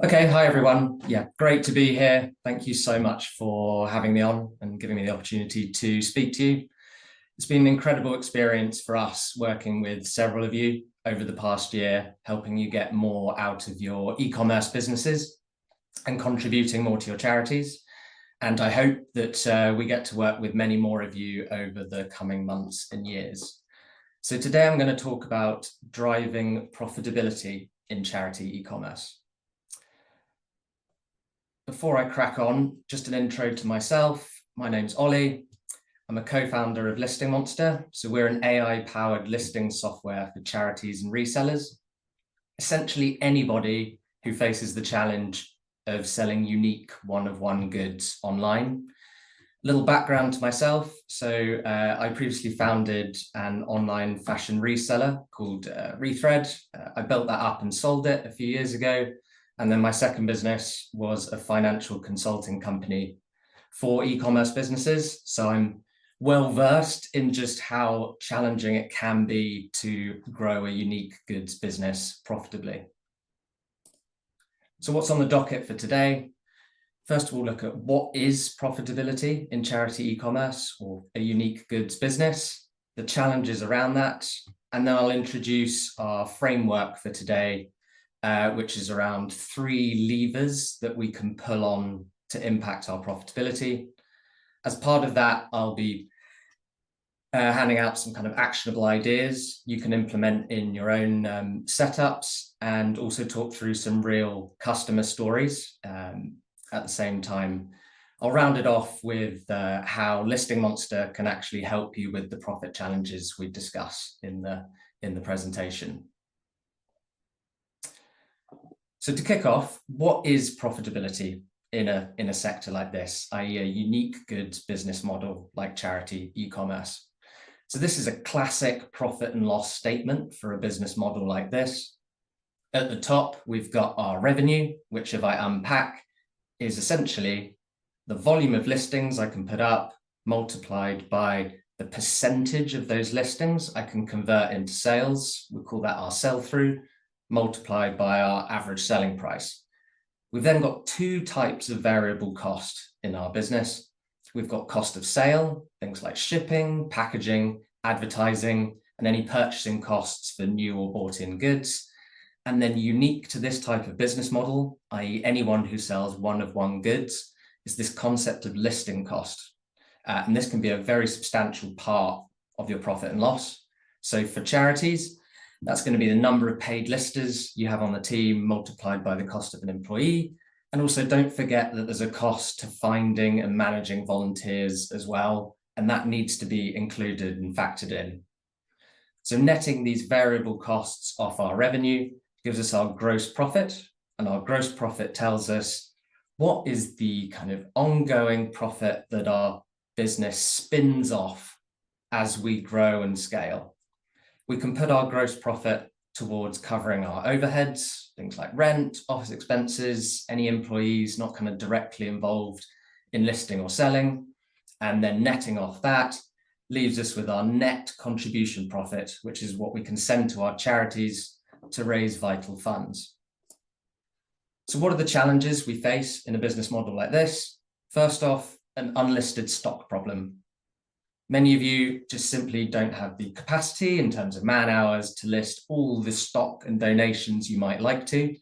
Okay, hi everyone. Yeah, great to be here. Thank you so much for having me on and giving me the opportunity to speak to you. It's been an incredible experience for us working with several of you over the past year, helping you get more out of your e-commerce businesses and contributing more to your charities. And I hope that we get to work with many more of you over the coming months and years. So today I'm going to talk about driving profitability in charity e-commerce. Before I crack on, just an intro to myself. My name's Ollie. I'm a co-founder of Listing Monster. So we're an AI-powered listing software for charities and resellers. Essentially anybody who faces the challenge of selling unique one-of-one goods online. Little background to myself. So I previously founded an online fashion reseller called Rethread. I built that up and sold it a few years ago. And then my second business was a financial consulting company for e-commerce businesses. So I'm well versed in just how challenging it can be to grow a unique goods business profitably. So what's on the docket for today? First of all, look at what is profitability in charity e-commerce or a unique goods business, the challenges around that, and then I'll introduce our framework for today, which is around 3 levers that we can pull on to impact our profitability. As part of that, I'll be handing out some kind of actionable ideas you can implement in your own setups, and also talk through some real customer stories. At the same time, I'll round it off with how Listing Monster can actually help you with the profit challenges we discuss in the presentation. So to kick off, what is profitability in a sector like this, i.e. a unique goods business model like charity e-commerce? So this is a classic profit and loss statement for a business model like this. At the top, we've got our revenue, which if I unpack, is essentially the volume of listings I can put up multiplied by the percentage of those listings I can convert into sales. We call that our sell-through, multiplied by our average selling price. We've then got 2 types of variable cost in our business. We've got cost of sale, things like shipping, packaging, advertising, and any purchasing costs for new or bought in goods. And then unique to this type of business model, i.e. anyone who sells one-of-one goods, is this concept of listing cost. And this can be a very substantial part of your profit and loss. So for charities, that's going to be the number of paid listers you have on the team multiplied by the cost of an employee. And also don't forget that there's a cost to finding and managing volunteers as well. And that needs to be included and factored in. So netting these variable costs off our revenue gives us our gross profit, and our gross profit tells us what is the kind of ongoing profit that our business spins off as we grow and scale. We can put our gross profit towards covering our overheads, things like rent, office expenses, any employees not kind of directly involved in listing or selling, and then netting off that leaves us with our net contribution profit, which is what we can send to our charities to raise vital funds. So what are the challenges we face in a business model like this? First off, an unlisted stock problem. Many of you just simply don't have the capacity in terms of man hours to list all the stock and donations you might like to,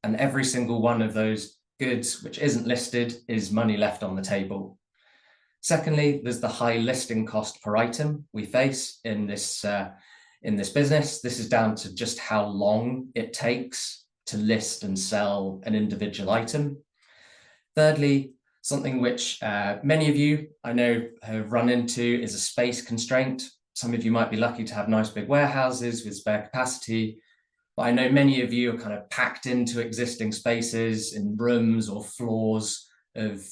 and every single one of those goods which isn't listed is money left on the table. Secondly, there's the high listing cost per item we face in this business. This is down to just how long it takes to list and sell an individual item. Thirdly, something which many of you I know have run into is a space constraint. Some of you might be lucky to have nice big warehouses with spare capacity, but I know many of you are kind of packed into existing spaces in rooms or floors of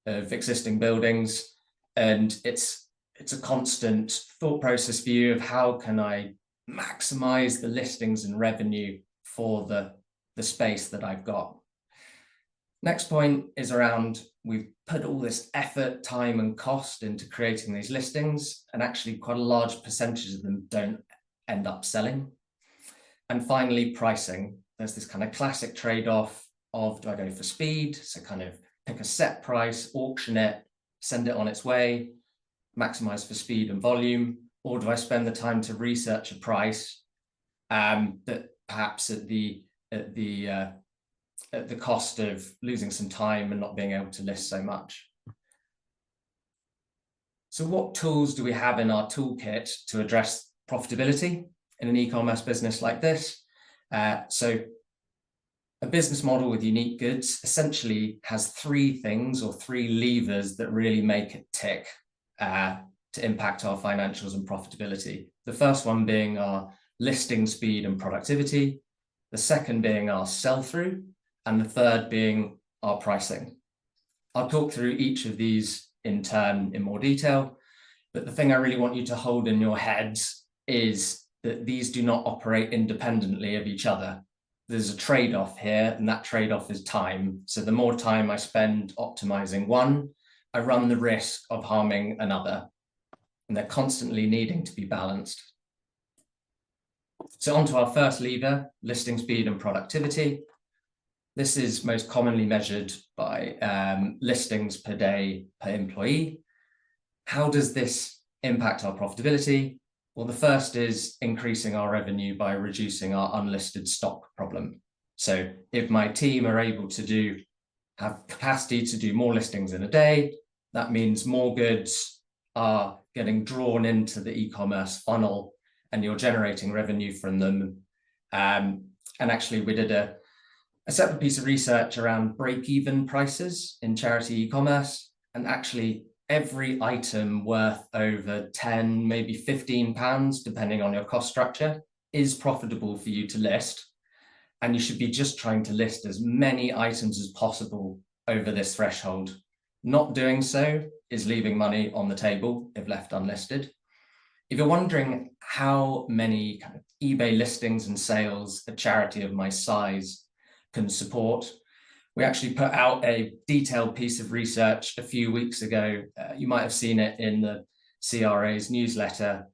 existing buildings, and it's a constant thought process for you of how can I maximize the listings and revenue for the space that I've got. Next point is around, we've put all this effort, time and cost into creating these listings, and actually quite a large percentage of them don't end up selling. And finally, pricing. There's this kind of classic trade-off of, do I go for speed? So kind of pick a set price, auction it, send it on its way, maximize for speed and volume, or do I spend the time to research a price that perhaps at the cost of losing some time and not being able to list so much? So what tools do we have in our toolkit to address profitability in an e-commerce business like this? So a business model with unique goods essentially has three things or three levers that really make it tick to impact our financials and profitability. The first one being our listing speed and productivity, the second being our sell-through, and the third being our pricing. I'll talk through each of these in turn in more detail, but the thing I really want you to hold in your heads is that these do not operate independently of each other. There's a trade-off here, and that trade-off is time. So the more time I spend optimizing one, I run the risk of harming another, and they're constantly needing to be balanced. So onto our first lever, listing speed and productivity. This is most commonly measured by listings per day per employee. How does this impact our profitability? Well, the first is increasing our revenue by reducing our unlisted stock problem. So if my team are able to have capacity to do more listings in a day, that means more goods are getting drawn into the e-commerce funnel and you're generating revenue from them. And actually we did a separate piece of research around break-even prices in charity e-commerce, and actually every item worth over 10, maybe 15 pounds, depending on your cost structure, is profitable for you to list. And you should be just trying to list as many items as possible over this threshold. Not doing so is leaving money on the table if left unlisted. If you're wondering how many kind of eBay listings and sales a charity of my size can support, we actually put out a detailed piece of research a few weeks ago. You might have seen it in the CRA's newsletter,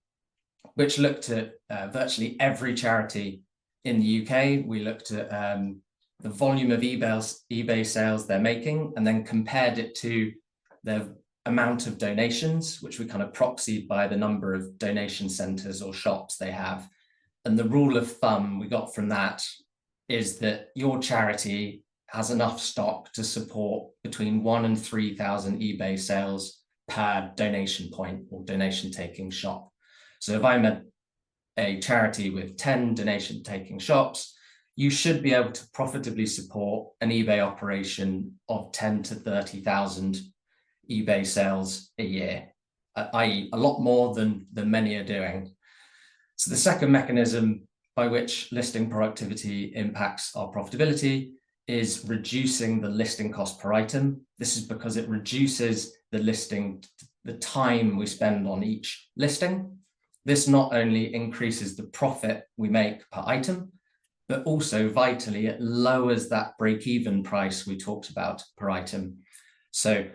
which looked at virtually every charity in the UK. We looked at the volume of eBay sales they're making, and then compared it to the amount of donations, which we kind of proxied by the number of donation centers or shops they have. And the rule of thumb we got from that is that your charity has enough stock to support between 1,000 and 3,000 eBay sales per donation point or donation taking shop. So if I'm a charity with 10 donation taking shops, you should be able to profitably support an eBay operation of 10 to 30,000 eBay sales a year, i.e. a lot more than many are doing. So the second mechanism by which listing productivity impacts our profitability is reducing the listing cost per item. This is because it reduces the time we spend on each listing. This not only increases the profit we make per item, but also vitally, it lowers that break-even price we talked about per item. So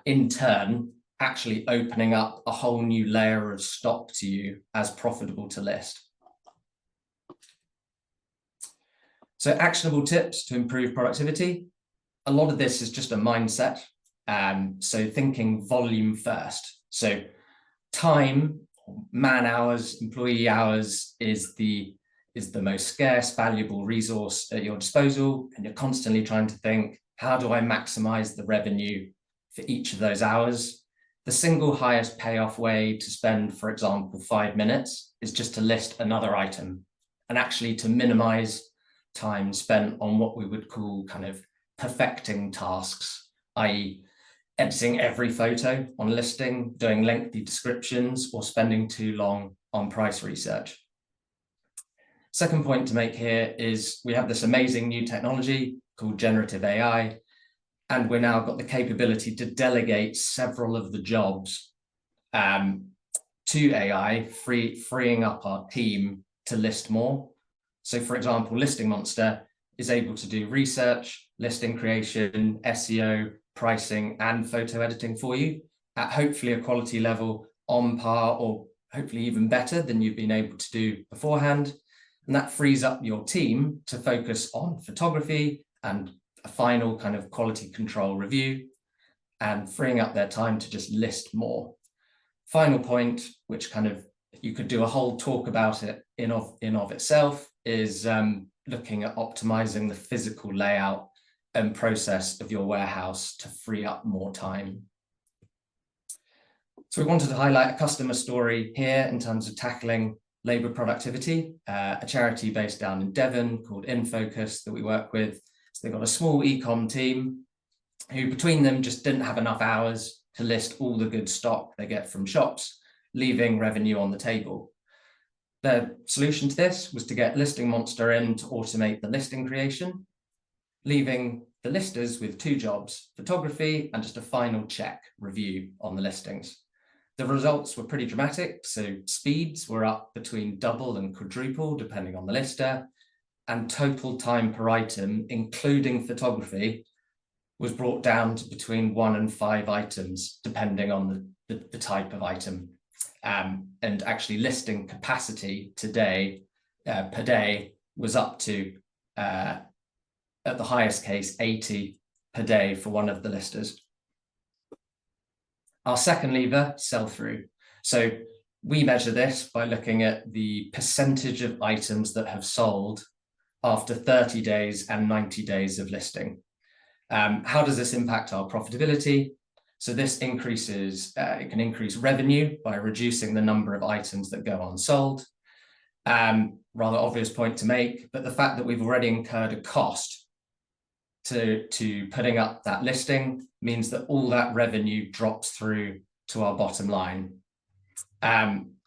in turn, actually opening up a whole new layer of stock to you as profitable to list. So actionable tips to improve productivity. A lot of this is just a mindset. So thinking volume first. So time, man hours, employee hours is the most scarce, valuable resource at your disposal. And you're constantly trying to think, how do I maximize the revenue for each of those hours? The single highest payoff way to spend, for example, 5 minutes is just to list another item and actually to minimize time spent on what we would call kind of perfecting tasks, i.e. editing every photo on listing, doing lengthy descriptions, or spending too long on price research. Second point to make here is we have this amazing new technology called generative AI, and we've now got the capability to delegate several of the jobs to AI, freeing up our team to list more. So for example, Listing Monster is able to do research, listing creation, SEO, pricing, and photo editing for you at hopefully a quality level on par or hopefully even better than you've been able to do beforehand. And that frees up your team to focus on photography and a final kind of quality control review, and freeing up their time to just list more. Final point, which kind of you could do a whole talk about it in of itself, is looking at optimizing the physical layout and process of your warehouse to free up more time. So we wanted to highlight a customer story here in terms of tackling labour productivity, a charity based down in Devon called InFocus that we work with. So they've got a small e-com team who between them just didn't have enough hours to list all the good stock they get from shops, leaving revenue on the table. Their solution to this was to get Listing Monster in to automate the listing creation, leaving the listers with 2 jobs, photography and just a final check review on the listings. The results were pretty dramatic, so speeds were up between double and quadruple depending on the lister, and total time per item, including photography, was brought down to between 1 and 5 items depending on the type of item. And actually listing capacity today per day was up to, at the highest case, 80 per day for one of the listers. Our second lever, sell-through. So we measure this by looking at the percentage of items that have sold after 30 days and 90 days of listing. How does this impact our profitability? So this increases, it can increase revenue by reducing the number of items that go unsold. Rather obvious point to make, but the fact that we've already incurred a cost to putting up that listing means that all that revenue drops through to our bottom line.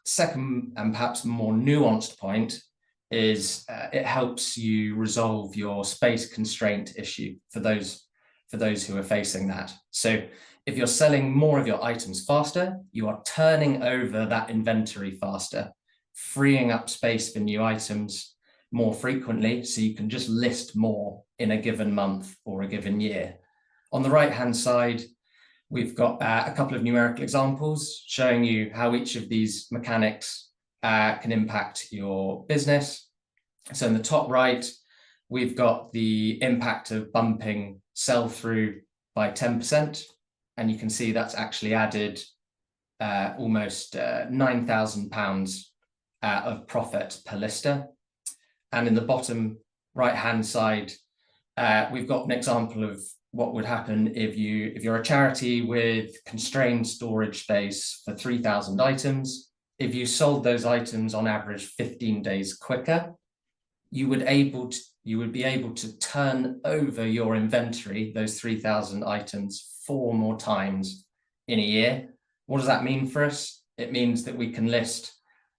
Second, and perhaps more nuanced point, is it helps you resolve your space constraint issue for those who are facing that. So if you're selling more of your items faster, you are turning over that inventory faster, freeing up space for new items more frequently, so you can just list more in a given month or a given year. On the right-hand side, we've got a couple of numerical examples showing you how each of these mechanics can impact your business. So in the top right, we've got the impact of bumping sell-through by 10%, and you can see that's actually added almost £9,000 of profit per lister. And in the bottom right-hand side, we've got an example of what would happen if you're a charity with constrained storage space for 3,000 items. If you sold those items on average 15 days quicker, you would be able to turn over your inventory, those 3,000 items, 4 more times in a year. What does that mean for us? It means that we can list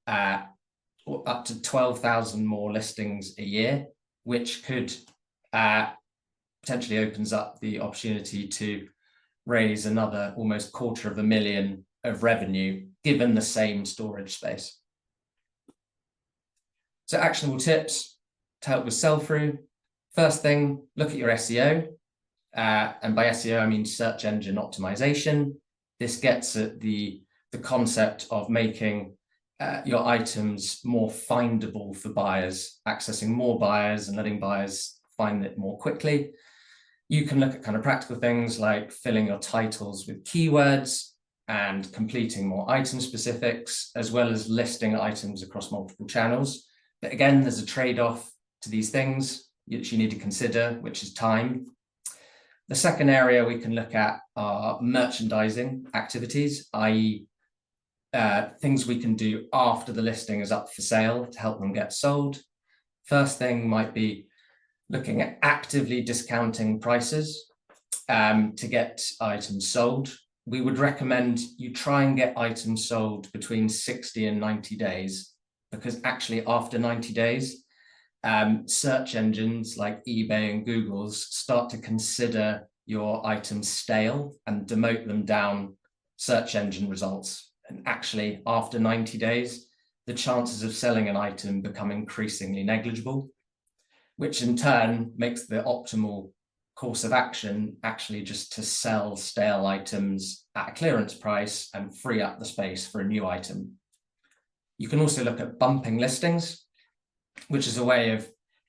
up to 12,000 more listings a year, which could potentially opens up the opportunity to raise another almost £250,000 of revenue given the same storage space. So actionable tips to help with sell-through. First thing, look at your SEO. And by SEO, I mean search engine optimization. This gets at the concept of making your items more findable for buyers, accessing more buyers and letting buyers find it more quickly. You can look at kind of practical things like filling your titles with keywords and completing more item specifics, as well as listing items across multiple channels. But again, there's a trade-off to these things which you need to consider, which is time. The second area we can look at are merchandising activities, i.e. things we can do after the listing is up for sale to help them get sold. First thing might be looking at actively discounting prices to get items sold. We would recommend you try and get items sold between 60 and 90 days, because actually after 90 days, search engines like eBay and Google's start to consider your items stale and demote them down search engine results. And actually after 90 days, the chances of selling an item become increasingly negligible, which in turn makes the optimal course of action actually just to sell stale items at a clearance price and free up the space for a new item. You can also look at bumping listings, which is a way of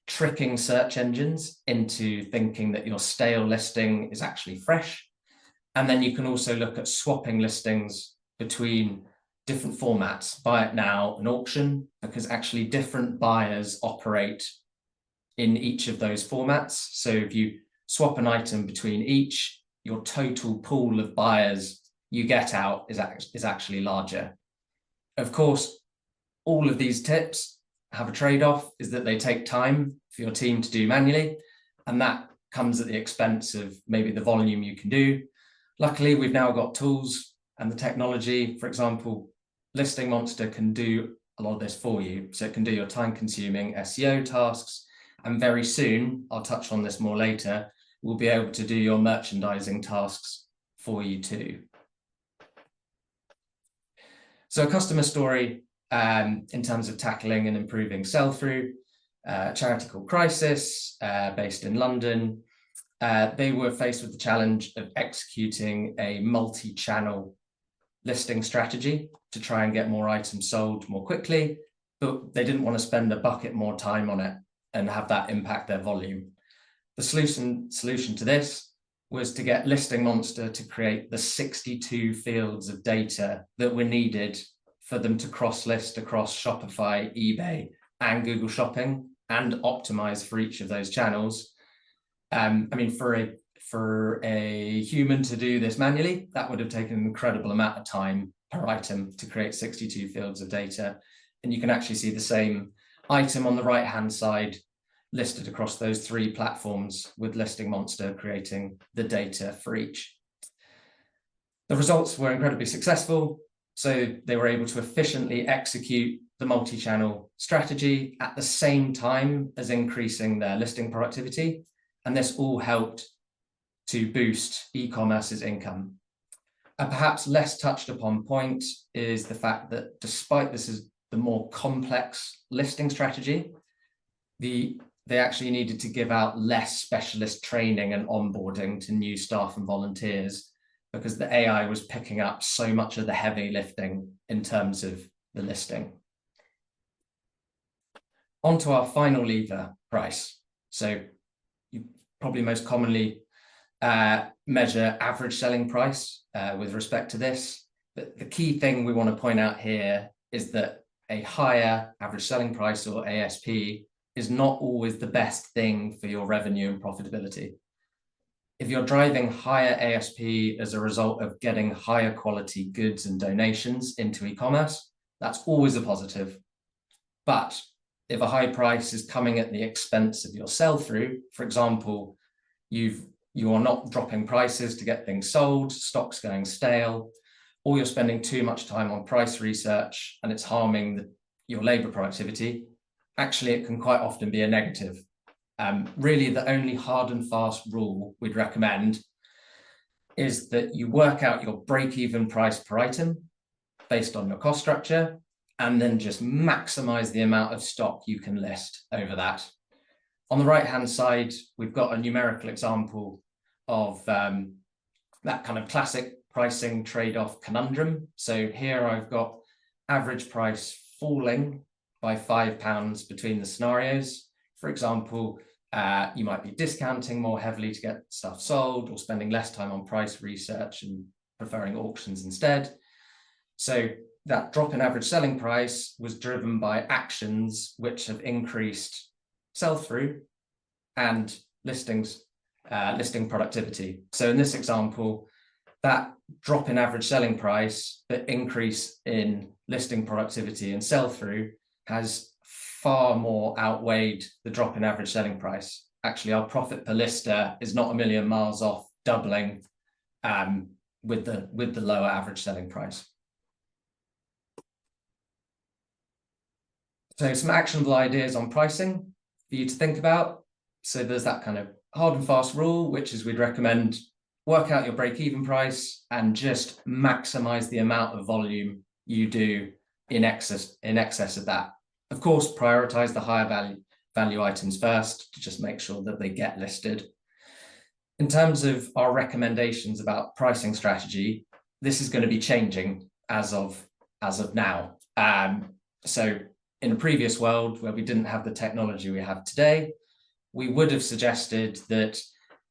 tricking search engines into thinking that your stale listing is actually fresh. And then you can also look at swapping listings between different formats, buy it now and auction, because actually different buyers operate in each of those formats. So if you swap an item between each, your total pool of buyers you get out is actually larger. Of course, all of these tips have a trade-off, is that they take time for your team to do manually, and that comes at the expense of maybe the volume you can do. Luckily, we've now got tools and the technology. For example, Listing Monster can do a lot of this for you. So it can do your time-consuming SEO tasks, and very soon, I'll touch on this more later, we'll be able to do your merchandising tasks for you too. So a customer story in terms of tackling and improving sell-through, a charity called Crisis, based in London. They were faced with the challenge of executing a multi-channel listing strategy to try and get more items sold more quickly, but they didn't want to spend a bucket more time on it and have that impact their volume. The solution to this was to get Listing Monster to create the 62 fields of data that were needed for them to cross-list across Shopify, eBay, and Google Shopping, and optimize for each of those channels. I mean, for a human to do this manually, that would have taken an incredible amount of time per item to create 62 fields of data. And you can actually see the same item on the right-hand side listed across those 3 platforms, with Listing Monster creating the data for each. The results were incredibly successful, so they were able to efficiently execute the multi-channel strategy at the same time as increasing their listing productivity, and this all helped to boost e-commerce's income. A perhaps less touched upon point is the fact that despite this is the more complex listing strategy, they actually needed to give out less specialist training and onboarding to new staff and volunteers, because the AI was picking up so much of the heavy lifting in terms of the listing. On to our final lever, price. So you probably most commonly measure average selling price with respect to this. But the key thing we want to point out here is that a higher average selling price, or ASP, is not always the best thing for your revenue and profitability. If you're driving higher ASP as a result of getting higher quality goods and donations into e-commerce, that's always a positive. But if a high price is coming at the expense of your sell-through, for example, you are not dropping prices to get things sold, stock's going stale, or you're spending too much time on price research and it's harming your labor productivity, actually it can quite often be a negative. Really, the only hard and fast rule we'd recommend is that you work out your break-even price per item based on your cost structure, and then just maximize the amount of stock you can list over that. On the right-hand side, we've got a numerical example of that kind of classic pricing trade-off conundrum. So here I've got average price falling by £5 between the scenarios. For example, you might be discounting more heavily to get stuff sold, or spending less time on price research and preferring auctions instead. So that drop in average selling price was driven by actions which have increased sell-through and listing productivity. So in this example, that drop in average selling price, but increase in listing productivity and sell-through has far more outweighed the drop in average selling price. Actually, our profit per lister is not a million miles off doubling with the lower average selling price. So some actionable ideas on pricing for you to think about. So there's that kind of hard and fast rule, which is we'd recommend work out your break-even price and just maximize the amount of volume you do in excess of that. Of course, prioritize the higher value items first to just make sure that they get listed. In terms of our recommendations about pricing strategy, this is going to be changing as of now. So in a previous world where we didn't have the technology we have today, we would have suggested that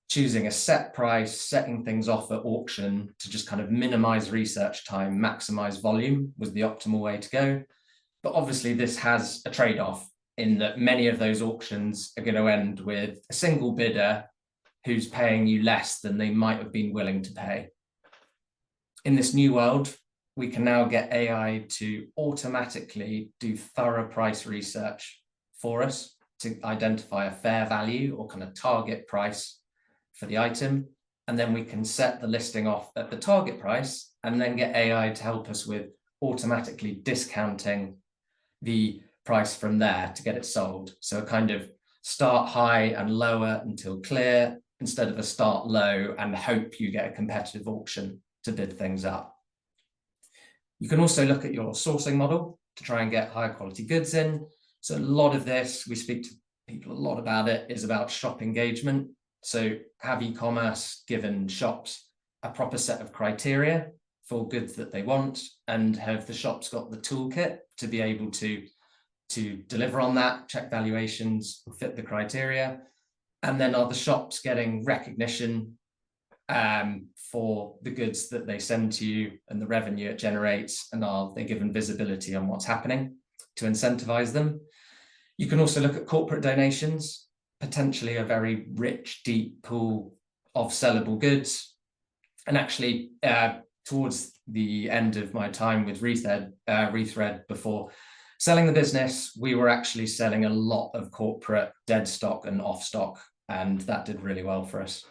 choosing a set price, setting things off at auction to just kind of minimize research time, maximize volume was the optimal way to go. But obviously this has a trade-off in that many of those auctions are going to end with a single bidder who's paying you less than they might have been willing to pay. In this new world, we can now get AI to automatically do thorough price research for us to identify a fair value or kind of target price for the item. And then we can set the listing off at the target price and then get AI to help us with automatically discounting the price from there to get it sold. So a kind of start high and lower until clear, instead of a start low and hope you get a competitive auction to bid things up. You can also look at your sourcing model to try and get higher quality goods in. So a lot of this, we speak to people a lot about it, is about shop engagement. So have e-commerce given shops a proper set of criteria for goods that they want, and have the shops got the toolkit to be able to deliver on that, check valuations, fit the criteria, and then are the shops getting recognition for the goods that they send to you and the revenue it generates, and are they given visibility on what's happening to incentivize them. You can also look at corporate donations, potentially a very rich, deep pool of sellable goods. And actually, towards the end of my time with Rethread before selling the business, we were actually selling a lot of corporate dead stock and off stock, and that did really well for us.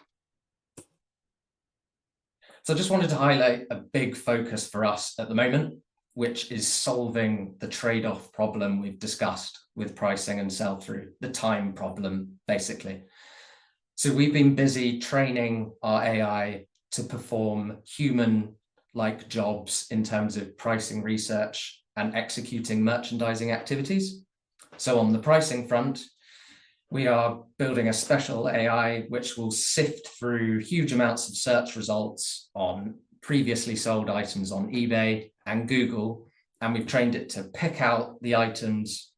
So I just wanted to highlight a big focus for us at the moment, which is solving the trade-off problem we've discussed with pricing and sell-through, the time problem, basically. So we've been busy training our AI to perform human-like jobs in terms of pricing research and executing merchandising activities. So on the pricing front, we are building a special AI which will sift through huge amounts of search results on previously sold items on eBay and Google, and we've trained it to pick out the items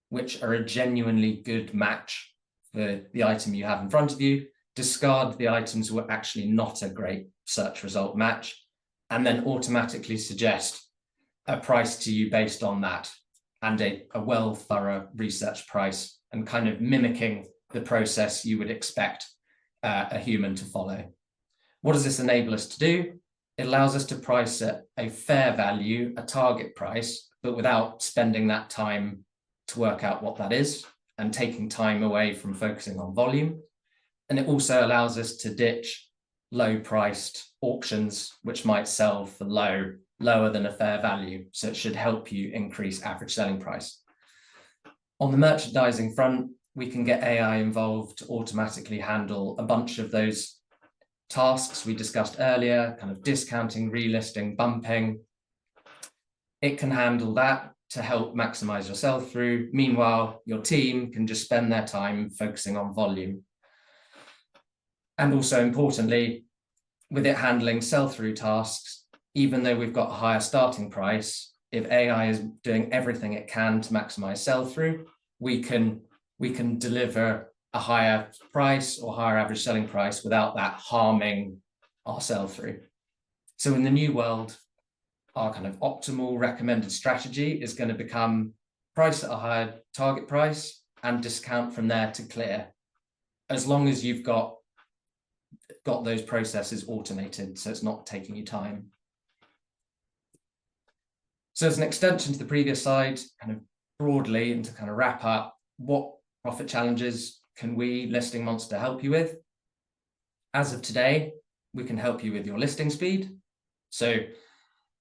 which are a genuinely good match for the item you have in front of you, discard the items who are actually not a great search result match, and then automatically suggest a price to you based on that, and a well thorough research price, and kind of mimicking the process you would expect a human to follow. What does this enable us to do? It allows us to price at a fair value, a target price, but without spending that time to work out what that is and taking time away from focusing on volume. And it also allows us to ditch low-priced auctions, which might sell for lower than a fair value. So it should help you increase average selling price. On the merchandising front, we can get AI involved to automatically handle a bunch of those tasks we discussed earlier, kind of discounting, relisting, bumping. It can handle that to help maximize your sell-through. Meanwhile, your team can just spend their time focusing on volume. And also importantly, with it handling sell-through tasks, even though we've got a higher starting price, if AI is doing everything it can to maximize sell-through, we can deliver a higher price or higher average selling price without that harming our sell-through. So in the new world, our kind of optimal recommended strategy is going to become price at a higher target price and discount from there to clear, as long as you've got those processes automated, so it's not taking you time. So as an extension to the previous slide, kind of broadly, and to kind of wrap up, what profit challenges can we, Listing Monster, help you with? As of today, we can help you with your listing speed. So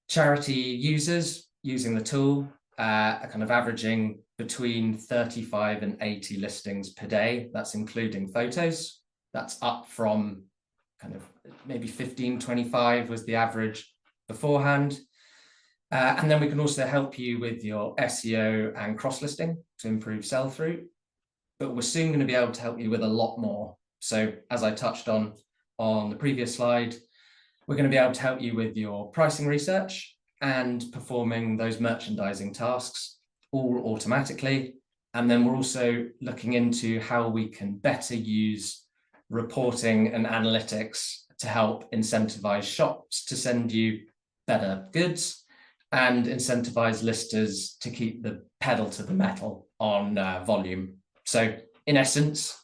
charity users using the tool are kind of averaging between 35 and 80 listings per day. That's including photos. That's up from kind of maybe 15, 25 was the average beforehand. And then we can also help you with your SEO and cross-listing to improve sell-through. But we're soon going to be able to help you with a lot more. So as I touched on the previous slide, we're going to be able to help you with your pricing research and performing those merchandising tasks. all automatically. And then we're also looking into how we can better use reporting and analytics to help incentivize shops to send you better goods and incentivize listers to keep the pedal to the metal on volume. So in essence,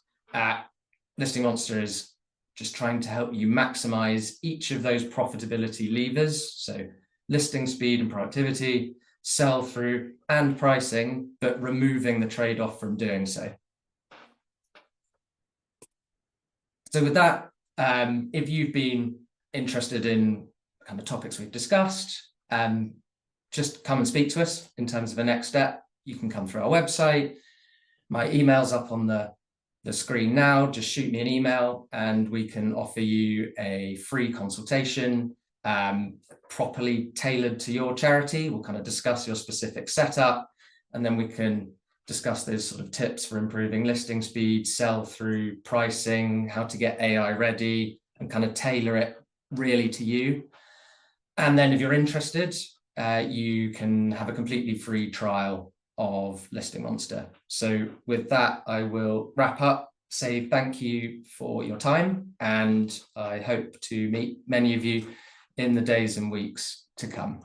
Listing Monster is just trying to help you maximize each of those profitability levers. So listing speed and productivity, sell through and pricing, but removing the trade-off from doing so. So with that, if you've been interested in kind of topics we've discussed, just come and speak to us in terms of a next step. You can come through our website. My email's up on the screen now. Just shoot me an email and we can offer you a free consultation, properly tailored to your charity. We'll kind of discuss your specific setup, and then we can discuss those sort of tips for improving listing speed, sell through, pricing, how to get AI ready, and kind of tailor it really to you. And then if you're interested, you can have a completely free trial of Listing Monster. So with that, I will wrap up, say thank you for your time, and I hope to meet many of you in the days and weeks to come.